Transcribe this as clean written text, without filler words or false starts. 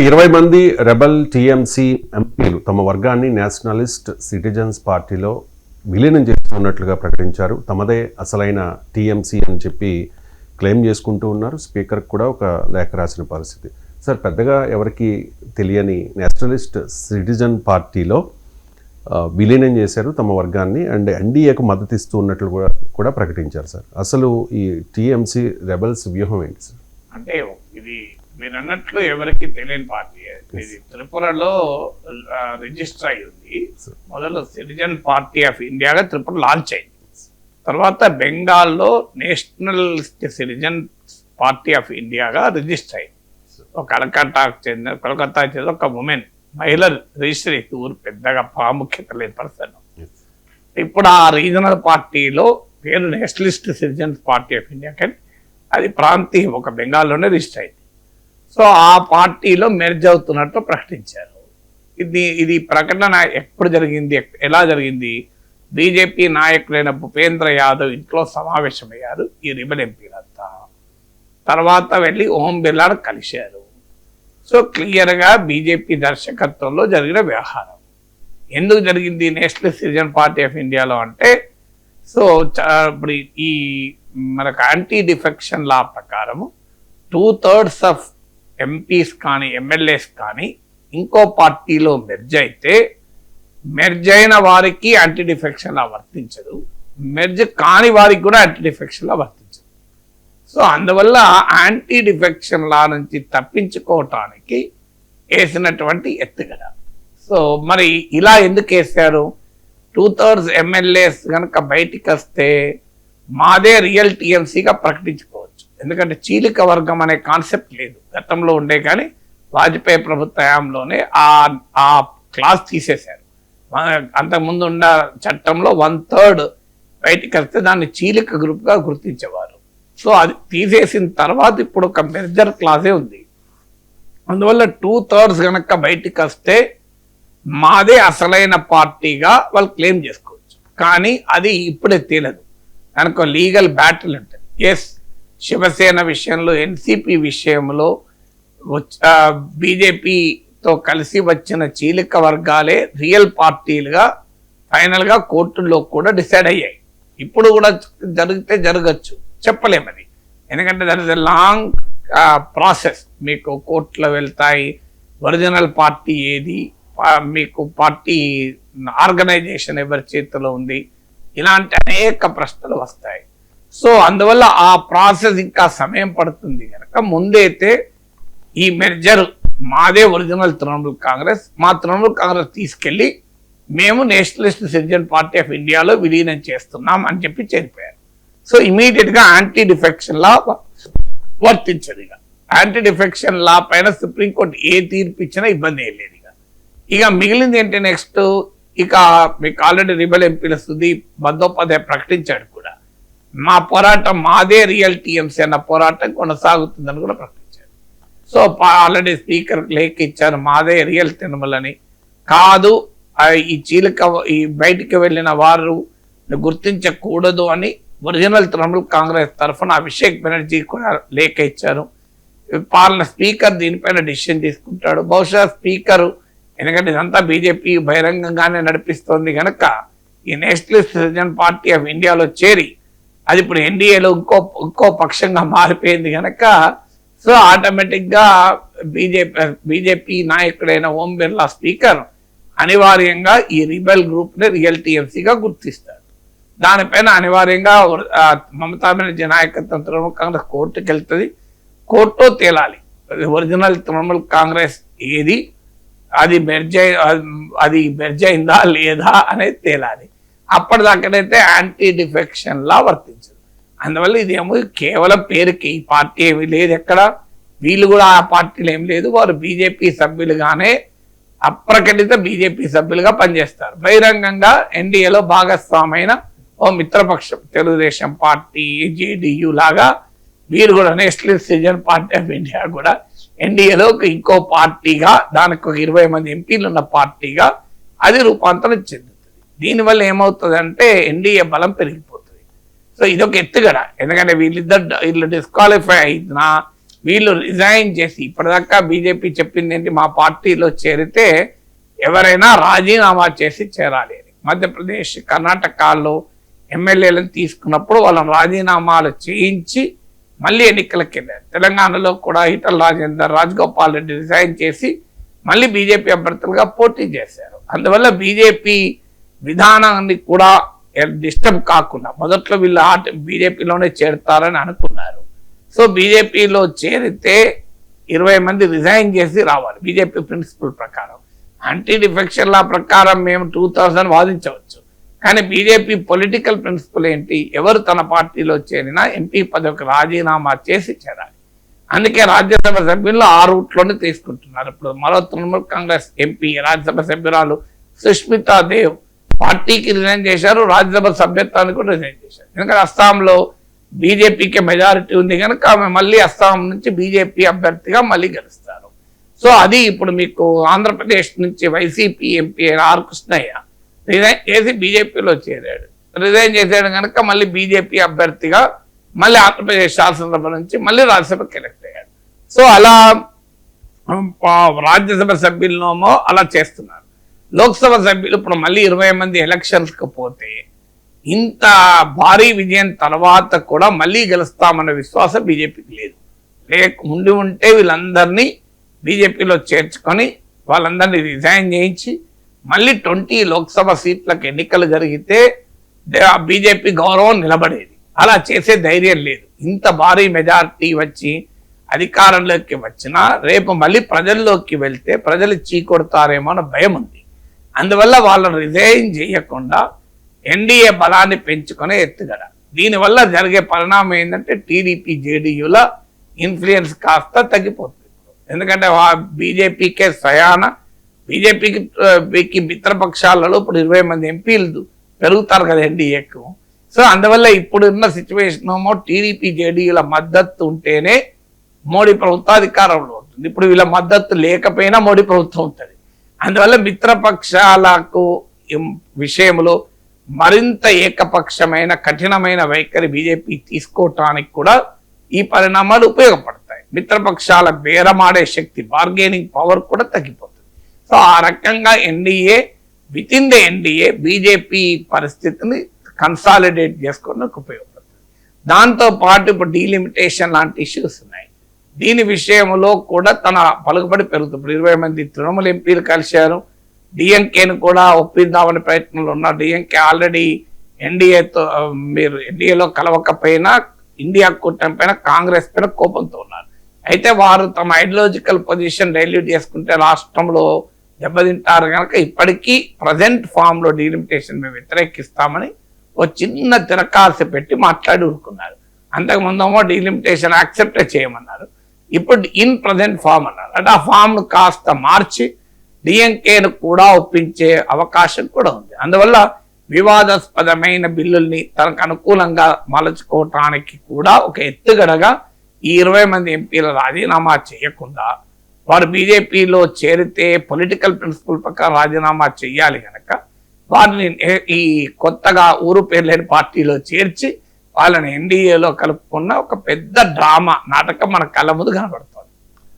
20 మంది rebel TMC ఎంపీలు తమ వర్గాన్ని నేషనలిస్ట్ సిటిజన్స్ పార్టీలో విలీనం చేస్తున్నట్లుగా ప్రకటించారు. తమదే అసలైన టీఎంసీ అని చెప్పి క్లెయిమ్ చేసుకుంటూ ఉన్నారు. స్పీకర్ కూడా ఒక లేఖ రాసిన పరిస్థితి. సార్, పెద్దగా ఎవరికి తెలియని నేషనలిస్ట్ సిటిజన్ పార్టీలో విలీనం చేశారు తమ వర్గాన్ని. అండ్ ఎన్డీఏకు మద్దతు ఇస్తూ ఉన్నట్లు కూడా ప్రకటించారు. సార్, అసలు ఈ టీఎంసీ రెబల్స్ వ్యూహం ఏంటి సార్? అంటే ఇది మీరు అన్నట్లు ఎవరికి తెలియని పార్టీ. ఇది త్రిపురలో రిజిస్టర్ అయి ఉంది. మొదలు సిటిజన్ పార్టీ ఆఫ్ ఇండియాగా త్రిపుర లాంచ్ అయింది. తర్వాత బెంగాల్లో నేషనల్ సిటిజన్ పార్టీ ఆఫ్ ఇండియాగా రిజిస్టర్ అయింది. కోల్కతాకు చెందిన ఒక ఉమెన్ మహిళ రిజిస్టర్ అయితే ఊరు పెద్దగా ప్రాముఖ్యత లేని పర్సన్. ఇప్పుడు ఆ రీజనల్ పార్టీలో పేరు Nationalist citizens party of India, కానీ అది ప్రాంతీయ ఒక బెంగాల్లోనే రిజిస్టర్ అయింది. సో ఆ పార్టీలో మెర్జ్ అవుతున్నట్టు ప్రకటించారు. ఇది ప్రకటన ఎప్పుడు జరిగింది, ఎలా జరిగింది? బీజేపీ నాయకులైన భూపేంద్ర యాదవ్ ఇంట్లో సమావేశమయ్యారు ఈ రిబల్ ఎంపీలంతా. తర్వాత వెళ్ళి ఓం బిర్లాను కలిశారు. సో క్లియర్గా బీజేపీ దర్శకత్వంలో జరిగిన వ్యవహారం. ఎందుకు జరిగింది నేషనల్ సిటిజన్ పార్టీ ఆఫ్ ఇండియాలో అంటే, సో ఇప్పుడు ఈ మనకు యాంటీ డిఫెక్షన్ లా ప్రకారము 2/3 ఆఫ్ ఎంపీస్ కానీ ఎమ్మెల్యేస్ కానీ ఇంకో పార్టీలో మెర్జ్ అయితే, మెర్జ్ అయిన వారికి యాంటీ డిఫెక్షన్ లా వర్తించదు, మెర్జ్ కాని వారికి కూడా యాంటీ డిఫెక్షన్ లా వర్తించదు. సో అందువల్ల యాంటీ డిఫెక్షన్ లా నుంచి తప్పించుకోవటానికి వేసినటువంటి ఎత్తుగడ. సో మరి ఇలా ఎందుకు వేశారు? 2/3 ఎమ్మెల్యేస్ కనుక బయటికి వస్తే మాదే రియల్ టీఎంసీగా ప్రకటించుకోవచ్చు. ఎందుకంటే చీలిక వర్గం అనే కాన్సెప్ట్ లేదు, గతంలో ఉండే. కానీ వాజ్పేయి ప్రభుత్వ హయాంలోనే ఆ క్లాస్ తీసేశారు. అంతకుముందు ఉన్న చట్టంలో 1/3 బయటికి వస్తే దాన్ని చీలిక గ్రూప్గా గుర్తించేవారు. సో అది తీసేసిన తర్వాత ఇప్పుడు ఒక మెర్జర్ క్లాసే ఉంది. అందువల్ల 2/3 కనుక బయటికి వస్తే మాదే అసలైన పార్టీగా వాళ్ళు క్లెయిమ్ చేసుకోవచ్చు. కానీ అది ఇప్పుడే తేలదు, దానికి లీగల్ బ్యాటిల్ ఉంటుంది. ఎస్, శివసేన విషయంలో, ఎన్సిపి విషయంలో బీజేపీతో కలిసి వచ్చిన చీలిక వర్గాలే రియల్ పార్టీలుగా ఫైనల్గా కోర్టుల్లో కూడా డిసైడ్ అయ్యాయి. ఇప్పుడు కూడా జరిగితే జరగచ్చు, చెప్పలేమది. ఎందుకంటే that is a long process. మీకు కోర్టులో వెళ్తాయి, ఒరిజినల్ పార్టీ ఏది, మీకు పార్టీ ఆర్గనైజేషన్ ఎవరి చేతిలో ఉంది, ఇలాంటి అనేక ప్రశ్నలు వస్తాయి. సో అందువల్ల ఆ ప్రాసెస్ ఇంకా సమయం పడుతుంది కనుక ముందైతే ఈ మెర్జర్ మాదే ఒరిజినల్ తృణమూల్ కాంగ్రెస్, మా తృణమూల్ కాంగ్రెస్ తీసుకెళ్ళి మేము నేషనలిస్ట్ సిటిజన్ పార్టీ ఆఫ్ ఇండియాలో విలీనం చేస్తున్నాం అని చెప్పి చేరిపోయారు. సో ఇమీడియట్గా యాంటీ డిఫెక్షన్ లా వర్తించదు. యాంటీ డిఫెక్షన్ లా పైన సుప్రీంకోర్టు ఏ తీర్పు ఇచ్చినా ఇబ్బంది ఏం లేదు. ఇక మిగిలింది ఏంటి నెక్స్ట్? ఇక మీకు ఆల్రెడీ రిబల్ ఎంపీల సుదీప్ బందోపాధ్యాయ ప్రకటించాడు కూడా, మా పోరాటం మాదే రియల్ టీఎంసీ అన్న పోరాటం కొనసాగుతుందని కూడా ప్రకటించాడు. సో ఆల్రెడీ స్పీకర్ లేఖ ఇచ్చారు, మాదే రియల్ తృణమూల్ అని కాదు, ఈ చీలిక ఈ బయటికి వెళ్ళిన వారు గుర్తించకూడదు అని ఒరిజినల్ తృణమూల్ కాంగ్రెస్ తరఫున అభిషేక్ బెనర్జీ కూడా లేఖ ఇచ్చారు. స్పీకర్ దీనిపైన డిసిషన్ తీసుకుంటాడు. బహుశా స్పీకరు, ఎందుకంటే ఇదంతా బీజేపీ బహిరంగంగానే నడిపిస్తోంది కనుక ఈ నేషనలిస్ట్ సిటిజన్ పార్టీ ఆఫ్ ఇండియాలో చేరి అది ఇప్పుడు ఎన్డీఏలో ఇంకో పక్షంగా మారిపోయింది కనుక, సో ఆటోమేటిక్గా బీజేపీ నాయకుడైన ఓం బిర్లా స్పీకర్ అనివార్యంగా ఈ రిబెల్ గ్రూప్ని రియల్ టీఎంసీగా గుర్తిస్తారు. దానిపైన అనివార్యంగా మమతా బెనర్జీ నాయకత్వం తృణమూల్ కాంగ్రెస్ కోర్టుకు వెళ్తుంది. కోర్టు తేలాలి ఒరిజినల్ తృణమూల్ కాంగ్రెస్ ఏది, అది మెర్జ్ అయిందా లేదా అనేది తేలాలి. అప్పటిదాకానైతే యాంటీ డిఫెక్షన్ లా వర్తించదు. అందువల్ల ఇదేమో కేవలం పేరుకి, ఈ పార్టీ ఏమీ లేదు ఎక్కడ, వీళ్ళు కూడా ఆ పార్టీలు ఏం లేదు, వారు బీజేపీ సభ్యులుగానే అప్రకటిత బీజేపీ సభ్యులుగా పనిచేస్తారు. బహిరంగంగా ఎన్డీఏలో భాగస్వామైన ఓ మిత్రపక్షం తెలుగుదేశం పార్టీ, జేడీయూ లాగా వీరు కూడా national citizen party of India కూడా ఎన్డీఏలో ఇంకో పార్టీగా, దానికి ఒక 20 మంది ఎంపీలు ఉన్న పార్టీగా అది రూపాంతరం చెందుతుంది. దీనివల్ల ఏమవుతుందంటే ఎన్డీఏ బలం పెరిగిపోతుంది. సో ఇదొక ఎత్తుగడ. ఎందుకంటే వీళ్ళు డిస్క్వాలిఫై అయినా వీళ్ళు రిజైన్ చేసి ఇప్పటిదాకా బీజేపీ చెప్పింది ఏంటి, మా పార్టీలో చేరితే ఎవరైనా రాజీనామా చేసి చేరాలి అని. మధ్యప్రదేశ్ కర్ణాటకలో ఎమ్మెల్యేలను తీసుకున్నప్పుడు వాళ్ళని రాజీనామాలు చేయించి మళ్ళీ ఎన్నికలకు వెళ్ళారు. తెలంగాణలో కూడా ఈటల రాజేందర్, రాజగోపాల్ రెడ్డి రిజైన్ చేసి మళ్ళీ బీజేపీ అభ్యర్థులుగా పోటీ చేశారు. అందువల్ల బీజేపీ విధానాన్ని కూడా డిస్టర్బ్ కాకుండా మొదట్లో వీళ్ళు బీజేపీలోనే చేరుతారని అనుకున్నారు. సో బీజేపీలో చేరితే 20 మంది రిజైన్ చేసి రావాలి బీజేపీ ప్రిన్సిపల్ ప్రకారం. యాంటీ డిఫెక్షన్ లా ప్రకారం మేము 2000 వాదించవచ్చు, కానీ బీజేపీ పొలిటికల్ ప్రిన్సిపల్ ఏంటి, ఎవరు తన పార్టీలో చేరినా ఎంపీ పదవికి రాజీనామా చేసి చేరాలి. అందుకే రాజ్యసభ సభ్యులు ఆ రూట్లోనే తీసుకుంటున్నారు. ఇప్పుడు మరో తృణమూల్ కాంగ్రెస్ ఎంపీ రాజ్యసభ సభ్యురాలు సుష్మితా దేవ్ పార్టీకి రిజైన్ చేశారు, రాజ్యసభ సభ్యత్వాన్ని కూడా రిజైన్ చేశారు. ఎందుకంటే అస్సాంలో బీజేపీకి మెజారిటీ ఉంది కనుక ఆమె మళ్ళీ అస్సాం నుంచి బీజేపీ అభ్యర్థిగా మళ్ళీ గెలుస్తారు. సో అది ఇప్పుడు మీకు ఆంధ్రప్రదేశ్ నుంచి YCP MP R Krishnaiah resign చేసి బీజేపీలో చేరాడు. రిజైన్ చేశాడు కనుక మళ్ళీ బీజేపీ అభ్యర్థిగా మళ్ళీ ఆంధ్రప్రదేశ్ శాసనసభ నుంచి మళ్ళీ రాజ్యసభకి ఎలక్ట్ అయ్యాడు. సో అలా రాజ్యసభ సభ్యులనేమో అలా చేస్తున్నారు. లోక్సభ సభ్యులు ఇప్పుడు మళ్ళీ 20 మంది ఎలక్షన్స్కి పోతే ఇంత భారీ విజయం తర్వాత కూడా మళ్ళీ గెలుస్తామన్న విశ్వాసం బీజేపీకి లేదు. ఉంటే వీళ్ళందరినీ బీజేపీలో చేర్చుకొని వాళ్ళందరినీ రిజైన్ చేయించి మళ్ళీ 20 లోక్సభ సీట్లకు ఎన్నికలు జరిగితే బీజేపీ గౌరవం నిలబడేది. అలా చేసే ధైర్యం లేదు. ఇంత భారీ మెజారిటీ వచ్చి అధికారంలోకి వచ్చినా రేపు మళ్ళీ ప్రజల్లోకి వెళ్తే ప్రజలు చీకొడతారేమో అన్న భయం ఉంది. అందువల్ల వాళ్ళని రిజైన్ చేయకుండా ఎన్డీఏ బలాన్ని పెంచుకునే ఎత్తుగడ. దీనివల్ల జరిగే పరిణామం ఏంటంటే టీడీపీ జేడీయూల ఇన్ఫ్లుయెన్స్ కాస్త తగ్గిపోతుంది. ఎందుకంటే బీజేపీకే స్వయాన బీజేపీకి మిత్రపక్షాలలో ఇప్పుడు 20 మంది ఎంపీలు పెరుగుతారు కదా ఎన్డీఏకు. సో అందువల్ల ఇప్పుడున్న సిచ్యువేషన్ ఏమో టీడీపీ జేడీయూల మద్దతు ఉంటేనే మోడీ ప్రభుత్వం అధికారంలో ఉంటుంది. ఇప్పుడు వీళ్ళ మద్దతు లేకపోయినా మోడీ ప్రభుత్వం ఉంటుంది. అందువల్ల మిత్రపక్షాలకు విషయంలో మరింత ఏకపక్షమైన కఠినమైన వైఖరి బీజేపీ తీసుకోవటానికి కూడా ఈ పరిణామాలు ఉపయోగపడతాయి. మిత్రపక్షాల బేరమాడే శక్తి, బార్గెనింగ్ పవర్ కూడా తగ్గిపోతుంది. సో ఆ రకంగా with in the NDA BJP పరిస్థితిని కన్సాలిడేట్ చేసుకోవడానికి ఉపయోగపడుతుంది. దాంతో పాటు ఇప్పుడు డీలిమిటేషన్ లాంటి ఇష్యూస్ ఉన్నాయి. దీని విషయంలో కూడా తన పలుకుబడి పెరుగుతుంది. ఇప్పుడు 20 మంది తృణమూల్ ఎంపీలు కలిశారు. డిఎంకేను కూడా ఒప్పిద్దామనే ప్రయత్నంలో ఉన్నారు. డిఎంకే ఆల్రెడీ ఎన్డీఏలో కలవకపోయినా ఇండియా కూటమి పైన, కాంగ్రెస్ పైన కోపంతో ఉన్నారు. అయితే వారు తమ ఐడియాలజికల్ పొజిషన్ డైల్యూట్ చేసుకుంటే రాష్ట్రంలో దెబ్బతింటారు కనుక ఇప్పటికీ ప్రజెంట్ ఫామ్ లో డీలిమిటేషన్ మేము వ్యతిరేకిస్తామని ఓ చిన్న తిరకాసు పెట్టి మాట్లాడి ఊరుకున్నారు. అంతకుముందేమో డీలిమిటేషన్ యాక్సెప్ట్ చేయమన్నారు, ఇప్పుడు ఇన్ ప్రజెంట్ ఫామ్ అన్నారు. అంటే ఆ ఫామ్ ను కాస్త మార్చి డిఎంకేను కూడా ఒప్పించే అవకాశం కూడా ఉంది. అందువల్ల వివాదాస్పదమైన బిల్లుల్ని తనకు అనుకూలంగా మలుచుకోవటానికి కూడా ఒక ఎత్తుగడగా ఈ 20 మంది ఎంపీల రాజీనామా చేయకుండా వారు బీజేపీలో చేరితే పొలిటికల్ ప్రిన్సిపల్ ప్రకారం రాజీనామా చేయాలి కనుక వారిని ఈ కొత్తగా ఊరు పేరు లేని పార్టీలో చేర్చి వాళ్ళని ఎన్డీఏలో కలుపుకున్న ఒక పెద్ద డ్రామా నాటకం మన కళ్ళ ముందు కనబడుతుంది.